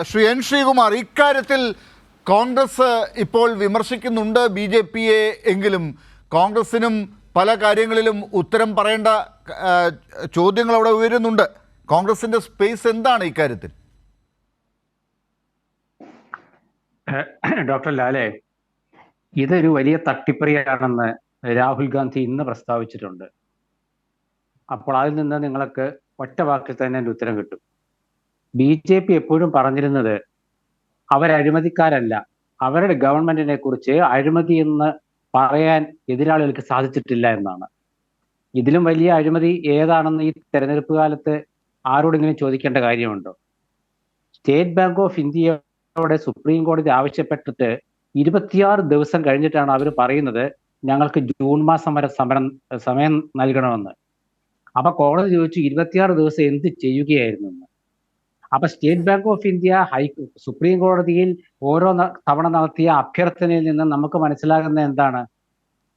Shri N Sreekumar, ഇക്കാര്യത്തിൽ കോൺഗ്രസ് ഇപ്പോൾ വിമർശിക്കുന്നുണ്ട് B J പിയെ എങ്കിലും കോൺഗ്രസിനും പല കാര്യങ്ങളിലും ഉത്തരം പറയേണ്ട ചോദ്യങ്ങൾ അവിടെ ഉയരുന്നുണ്ട്. കോൺഗ്രസിന്റെ സ്പേസ് എന്താണ് ഇക്കാര്യത്തിൽ? ഡോക്ടർ ലാലെ, ഇതൊരു വലിയ തട്ടിപ്പറിയാണെന്ന് രാഹുൽ ഗാന്ധി ഇന്ന് പ്രസ്താവിച്ചിട്ടുണ്ട്. അപ്പോൾ അതിൽ നിന്ന് നിങ്ങൾക്ക് ഒറ്റ വാക്കിൽ തന്നെ എൻ്റെ ഉത്തരം കിട്ടും. ബി ജെ പി എപ്പോഴും പറഞ്ഞിരുന്നത് അവരഴിമതിക്കാരല്ല, അവരുടെ ഗവൺമെന്റിനെ കുറിച്ച് അഴിമതി എന്ന് പറയാൻ എതിരാളികൾക്ക് സാധിച്ചിട്ടില്ല എന്നാണ്. ഇതിലും വലിയ അഴിമതി ഏതാണെന്ന് ഈ തെരഞ്ഞെടുപ്പ് കാലത്ത് ആരോടെങ്കിലും ചോദിക്കേണ്ട കാര്യമുണ്ടോ? സ്റ്റേറ്റ് ബാങ്ക് ഓഫ് ഇന്ത്യയോടെ സുപ്രീം കോടതി ആവശ്യപ്പെട്ടിട്ട് 26 ദിവസം കഴിഞ്ഞിട്ടാണ് അവർ പറയുന്നത് ഞങ്ങൾക്ക് ജൂൺ മാസം വരെ സമയം നൽകണമെന്ന്. അപ്പൊ കോടതി ചോദിച്ചു 26 ദിവസം എന്ത് ചെയ്യുകയായിരുന്നു എന്ന്. അപ്പൊ state bank of India supreme കോടതിയിൽ ഓരോ തവണ നടത്തിയ അഭ്യർത്ഥനയിൽ നിന്ന് നമുക്ക് മനസ്സിലാകുന്ന എന്താണ്?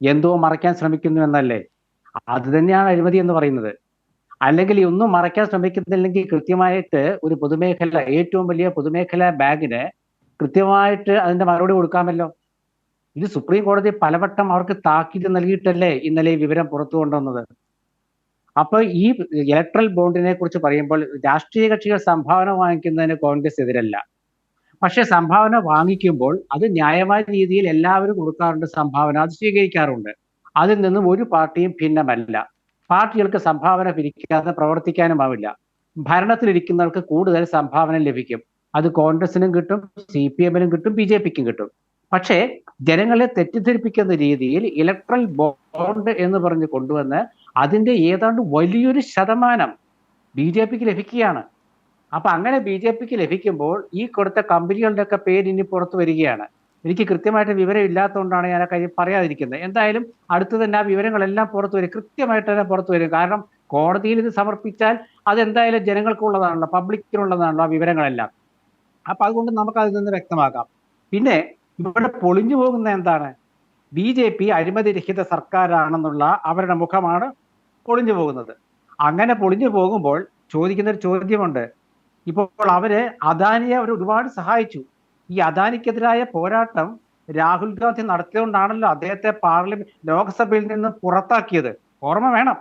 എന്തോ മറയ്ക്കാൻ ശ്രമിക്കുന്നു എന്നല്ലേ? അത് തന്നെയാണ് അഴിമതി എന്ന് പറയുന്നത്. അല്ലെങ്കിൽ ഒന്നും മറയ്ക്കാൻ ശ്രമിക്കുന്നില്ലെങ്കിൽ കൃത്യമായിട്ട് ഒരു പൊതുമേഖല, ഏറ്റവും വലിയ പൊതുമേഖലാ ബാങ്കിന് കൃത്യമായിട്ട് അതിന്റെ മറുപടി കൊടുക്കാമല്ലോ. ഇത് സുപ്രീം കോടതി പലവട്ടം അവർക്ക് താക്കീത് നൽകിയിട്ടല്ലേ ഇന്നലെ ഈ വിവരം പുറത്തു കൊണ്ടുവന്നത്. അപ്പൊ ഈ ഇലക്ട്രൽ ബോണ്ടിനെ കുറിച്ച് പറയുമ്പോൾ രാഷ്ട്രീയ കക്ഷികൾ സംഭാവന വാങ്ങിക്കുന്നതിന് കോൺഗ്രസ് എതിരല്ല. പക്ഷെ സംഭാവന വാങ്ങിക്കുമ്പോൾ അത് ന്യായമായ രീതിയിൽ എല്ലാവരും കൊടുക്കാറുണ്ട്, സംഭാവന അത് സ്വീകരിക്കാറുണ്ട്. അതിൽ നിന്നും ഒരു പാർട്ടിയും ഭിന്നമല്ല. പാർട്ടികൾക്ക് സംഭാവന പിരിക്കാതെ പ്രവർത്തിക്കാനുമാവില്ല. ഭരണത്തിലിരിക്കുന്നവർക്ക് കൂടുതൽ സംഭാവന ലഭിക്കും. അത് കോൺഗ്രസിനും കിട്ടും, CPM-നും കിട്ടും, BJP-ക്കും കിട്ടും. പക്ഷേ ജനങ്ങളെ തെറ്റിദ്ധരിപ്പിക്കുന്ന രീതിയിൽ ഇലക്ട്രൽ ബോണ്ട് എന്ന് പറഞ്ഞ് കൊണ്ടുവന്ന് അതിന്റെ ഏതാണ്ട് വലിയൊരു ശതമാനം BJP-ക്ക് ലഭിക്കുകയാണ്. അപ്പൊ അങ്ങനെ BJP-ക്ക് ലഭിക്കുമ്പോൾ ഈ കൊടുത്ത കമ്പനികളുടെ ഒക്കെ പേര് ഇനി പുറത്തു വരികയാണ്. എനിക്ക് കൃത്യമായിട്ട് വിവരം ഇല്ലാത്തതുകൊണ്ടാണ് ഞാൻ ആ കാര്യം പറയാതിരിക്കുന്നത്. എന്തായാലും അടുത്ത് തന്നെ ആ വിവരങ്ങളെല്ലാം പുറത്തു വരും, കൃത്യമായിട്ട് തന്നെ പുറത്തു വരും. കാരണം കോടതിയിൽ ഇത് സമർപ്പിച്ചാൽ അതെന്തായാലും ജനങ്ങൾക്കുള്ളതാണല്ലോ, പബ്ലിക്കിനുള്ളതാണല്ലോ ആ വിവരങ്ങളെല്ലാം. അപ്പൊ അതുകൊണ്ട് നമുക്ക് അതിൽ നിന്ന് വ്യക്തമാക്കാം. പിന്നെ ഇവിടെ പൊളിഞ്ഞു പോകുന്ന എന്താണ്? BJP അഴിമതിരഹിത സർക്കാരാണെന്നുള്ള അവരുടെ മുഖമാണ് പൊളിഞ്ഞു പോകുന്നത്. അങ്ങനെ പൊളിഞ്ഞു പോകുമ്പോൾ ചോദിക്കുന്ന ഒരു ചോദ്യമുണ്ട്. ഇപ്പോൾ അവര് അദാനിയെ ഒരുപാട് സഹായിച്ചു. ഈ അദാനിക്കെതിരായ പോരാട്ടം രാഹുൽ ഗാന്ധി നടത്തിയതുകൊണ്ടാണല്ലോ അദ്ദേഹത്തെ ലോക്സഭയിൽ നിന്ന് പുറത്താക്കിയത്. ഓർമ്മ വേണം,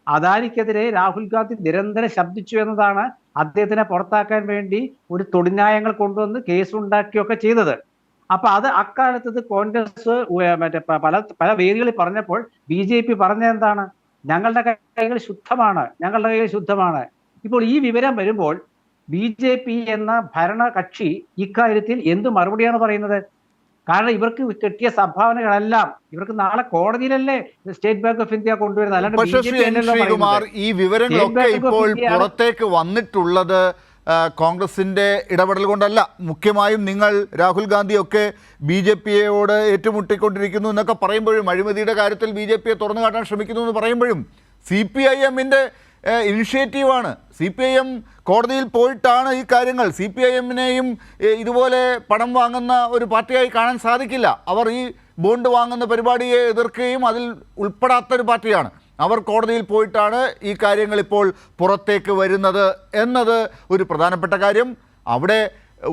അദാനിക്കെതിരെ രാഹുൽ ഗാന്ധി നിരന്തരം ശബ്ദിച്ചു എന്നതാണ് അദ്ദേഹത്തിനെ പുറത്താക്കാൻ വേണ്ടി ഒരു തൊടിന്യായങ്ങൾ കൊണ്ടുവന്ന് കേസുണ്ടാക്കിയൊക്കെ ചെയ്തത്. അപ്പൊ അത് അക്കാലത്ത് കോൺഗ്രസ് പല വേദികളിൽ പറഞ്ഞപ്പോൾ BJP പറഞ്ഞ എന്താണ്? ഞങ്ങളുടെ കൈകൾ ശുദ്ധമാണ്. ഇപ്പോൾ ഈ വിവരം വരുമ്പോൾ BJP എന്ന ഭരണകക്ഷി ഇക്കാര്യത്തിൽ എന്ത് മറുപടിയാണ് പറയുന്നത്? കാരണം ഇവർക്ക് കിട്ടിയ സംഭാവനകളെല്ലാം ഇവർക്ക് നാളെ കോടതിയിലല്ലേ സ്റ്റേറ്റ് ബാങ്ക് ഓഫ് ഇന്ത്യ കൊണ്ടുവരുന്നത്, അല്ലാണ്ട് ഈ വിവരങ്ങളൊക്കെ ഇപ്പോൾ പുറത്തേക്ക് വന്നിട്ടുള്ളത് കോൺഗ്രസിന്റെ ഇടപെടൽ കൊണ്ടല്ല. മുഖ്യമായും നിങ്ങൾ രാഹുൽ ഗാന്ധിയൊക്കെ BJP-യോട് ഏറ്റുമുട്ടിക്കൊണ്ടിരിക്കുന്നു എന്നൊക്കെ പറയുമ്പോഴും, അഴിമതിയുടെ കാര്യത്തിൽ BJP-യെ തുറന്നു കാട്ടാൻ ശ്രമിക്കുന്നു എന്ന് പറയുമ്പോഴും CPIM-ന്റെ ഇനിഷ്യേറ്റീവാണ്. CPIM കോടതിയിൽ പോയിട്ടാണ് ഈ കാര്യങ്ങൾ. CPIM-നെയും ഇതുപോലെ പണം വാങ്ങുന്ന ഒരു പാർട്ടിയായി കാണാൻ സാധിക്കില്ല. അവർ ഈ ബോണ്ട് വാങ്ങുന്ന പരിപാടിയെ എതിർക്കുകയും അതിൽ ഉൾപ്പെടാത്തൊരു പാർട്ടിയാണ്. അവർ കോടതിയിൽ പോയിട്ടാണ് ഈ കാര്യങ്ങൾ ഇപ്പോൾ പുറത്തേക്ക് വരുന്നത് എന്നത് ഒരു പ്രധാനപ്പെട്ട കാര്യം. അവിടെ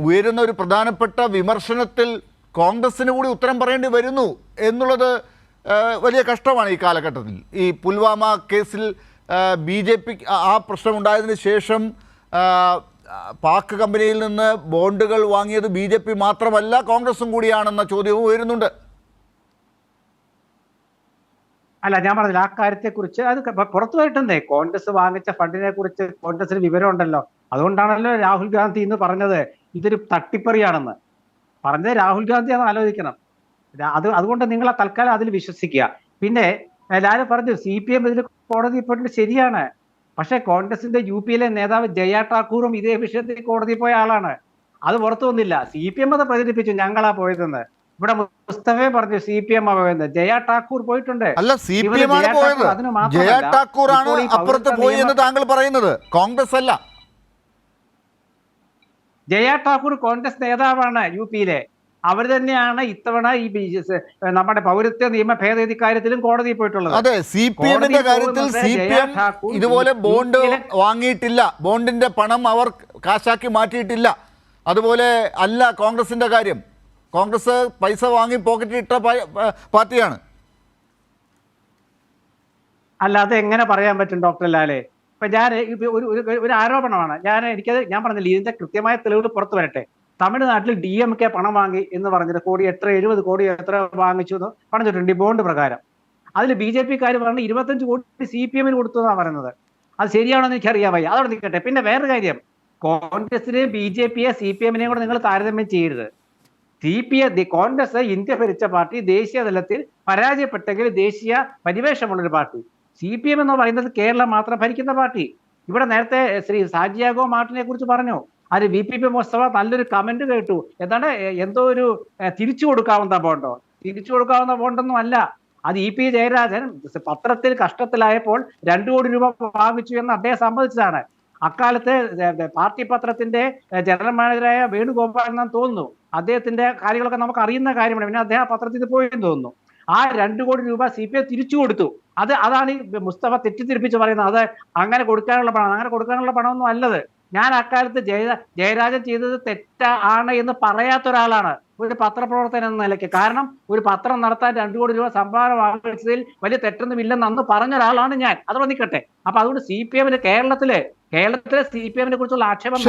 ഉയരുന്ന ഒരു പ്രധാനപ്പെട്ട വിമർശനത്തിൽ കോൺഗ്രസ്സിന് കൂടി ഉത്തരം പറയേണ്ടി വരുന്നു എന്നുള്ളത് വലിയ കഷ്ടമാണ് ഈ കാലഘട്ടത്തിൽ. ഈ പുൽവാമ കേസിൽ BJP ആ പ്രശ്നമുണ്ടായതിന് ശേഷം പാക് കമ്പനിയിൽ നിന്ന് ബോണ്ടുകൾ വാങ്ങിയത് BJP മാത്രമല്ല കോൺഗ്രസും കൂടിയാണെന്ന ചോദ്യവും ഉയരുന്നുണ്ട്. അല്ല, ഞാൻ പറഞ്ഞില്ല ആ കാര്യത്തെക്കുറിച്ച്. അത് പുറത്തു വരട്ടെന്നേ. കോൺഗ്രസ് വാങ്ങിച്ച ഫണ്ടിനെ കുറിച്ച് കോൺഗ്രസിന് വിവരമുണ്ടല്ലോ. അതുകൊണ്ടാണല്ലോ രാഹുൽ ഗാന്ധി ഇന്ന് പറഞ്ഞത് ഇതൊരു തട്ടിപ്പറിയാണെന്ന്. പറഞ്ഞത് രാഹുൽ ഗാന്ധിയാണെന്ന് ആലോചിക്കണം. അതുകൊണ്ട് നിങ്ങൾ ആ തൽക്കാലം അതിൽ വിശ്വസിക്കുക. പിന്നെ എല്ലാവരും പറഞ്ഞു CPM ഇതിൽ കോടതി പോയിട്ട് ശരിയാണ്. പക്ഷെ കോൺഗ്രസിന്റെ UP-യിലെ നേതാവ് ജയ ഠാക്കൂറും ഇതേ വിഷയത്തിൽ കോടതി പോയ ആളാണ്. അത് പുറത്തു വന്നില്ല. CPM അത് പ്രചരിപ്പിച്ചു, ഞങ്ങളാ പോയതെന്ന്. ഇവിടെ മുസ്തഫയെ പറഞ്ഞു CPM പോയെന്ന്. ജയ ഠാക്കൂർ പോയിട്ടുണ്ട്. അല്ല, CPM ആണ് പോയത്. ജയ ഠാക്കൂർ ആണ് അപ്പുറത്ത് പോയി എന്ന് താങ്കൾ പറയുന്നത്, കോൺഗ്രസ് അല്ല. ജയ ഠാക്കൂർ കോൺഗ്രസ് നേതാവാണ് UP-യിലെ. അവർ തന്നെയാണ് ഇത്തവണ ഈ നമ്മുടെ പൗരത്വ നിയമ ഭേദഗതി കാര്യത്തിലും കോടതിയിൽ പോയിട്ടുള്ളത്. അതെ, CPM-ന്റെ കാര്യത്തിൽ CPM ഇതുപോലെ ബോണ്ട് വാങ്ങിയിട്ടില്ല, ബോണ്ടിന്റെ പണം അവർ കാശാക്കി മാറ്റിയിട്ടില്ല. അതുപോലെ അല്ല കോൺഗ്രസിൻ്റെ കാര്യം. കോൺഗ്രസ് പൈസ വാങ്ങി പോക്കറ്റിൽ ഇട്ട പാർട്ടിയാണ്. അല്ല, അത് എങ്ങനെ പറയാൻ പറ്റും ഡോക്ടർ ലാലെ? ഇപ്പൊ ഞാൻ ഒരു ആരോപണമാണ്, ഞാൻ പറഞ്ഞില്ല, ഇതിന്റെ കൃത്യമായ തെളിവുകൾ പുറത്തു വരട്ടെ. തമിഴ്നാട്ടിൽ DMK പണം വാങ്ങി എന്ന് പറഞ്ഞിട്ട് 70 കോടി എത്ര വാങ്ങിച്ചു എന്ന് പറഞ്ഞിട്ടുണ്ട് ഈ ബോണ്ട് പ്രകാരം. അതിൽ BJP-ക്കാർ പറഞ്ഞ് 25 കോടി CPM-ന് കൊടുത്തു എന്നാണ് പറയുന്നത്. അത് ശരിയാണെന്ന് എനിക്കറിയാൻ വയ്യ. അതോടെ നിൽക്കട്ടെ. പിന്നെ വേറൊരു കാര്യം, കോൺഗ്രസിനെയും BJP-യെ CPM-നെയും കൂടെ നിങ്ങൾ താരതമ്യം ചെയ്യരുത്. കോൺഗ്രസ് ഇന്ത്യ ഭരിച്ച പാർട്ടി, ദേശീയ തലത്തിൽ പരാജയപ്പെട്ടെങ്കിൽ ദേശീയ പരിവേഷമുള്ളൊരു പാർട്ടി. CPM എന്ന് പറയുന്നത് കേരളം മാത്രം ഭരിക്കുന്ന പാർട്ടി. ഇവിടെ നേരത്തെ ശ്രീ സാന്റിയാഗോ മാർട്ടിനെ കുറിച്ച് പറഞ്ഞു. അത് VPP മുസ്തഫ നല്ലൊരു കമന്റ് കേട്ടു. എന്താണ്, എന്തോ ഒരു തിരിച്ചു കൊടുക്കാവുന്ന ബോണ്ടോ? തിരിച്ചു കൊടുക്കാവുന്ന ബോണ്ടൊന്നും അല്ല. അത് EP ജയരാജൻ പത്രത്തിൽ കഷ്ടത്തിലായപ്പോൾ 2 കോടി രൂപ വാങ്ങിച്ചു എന്ന് അദ്ദേഹം സമ്മതിച്ചതാണ്. അക്കാലത്ത് പാർട്ടി പത്രത്തിന്റെ ജനറൽ മാനേജറായ വേണുഗോപാൽ എന്നാണ് തോന്നുന്നു. അദ്ദേഹത്തിന്റെ കാര്യങ്ങളൊക്കെ നമുക്ക് അറിയുന്ന കാര്യമാണ്. പിന്നെ അദ്ദേഹം പത്രത്തിൽ പോയെന്ന് തോന്നുന്നു. ആ 2 കോടി രൂപ CPM തിരിച്ചു കൊടുത്തു. അതാണ് ഈ മുസ്തഫ തെറ്റിദ്ധരിപ്പിച്ച് പറയുന്നത്. അത് അങ്ങനെ കൊടുക്കാനുള്ള പണമൊന്നും അല്ലത്. ഞാൻ അക്കാലത്ത് ജയരാജൻ ചെയ്തത് തെറ്റാണ് എന്ന് പറയാത്ത ഒരാളാണ്, ഒരു പത്രപ്രവർത്തകൻ എന്ന നിലയ്ക്ക്. കാരണം ഒരു പത്രം നടത്താൻ 2 കോടി രൂപ സംഭാവന വാങ്ങിച്ചതിൽ വലിയ തെറ്റൊന്നും ഇല്ലെന്ന് അന്ന് പറഞ്ഞ ഒരാളാണ് ഞാൻ. അതോടെ നിൽക്കട്ടെ. അപ്പൊ അതുകൊണ്ട് CPM-ന് കേരളത്തിലെ CPM-നെ കുറിച്ചുള്ള ആക്ഷേപം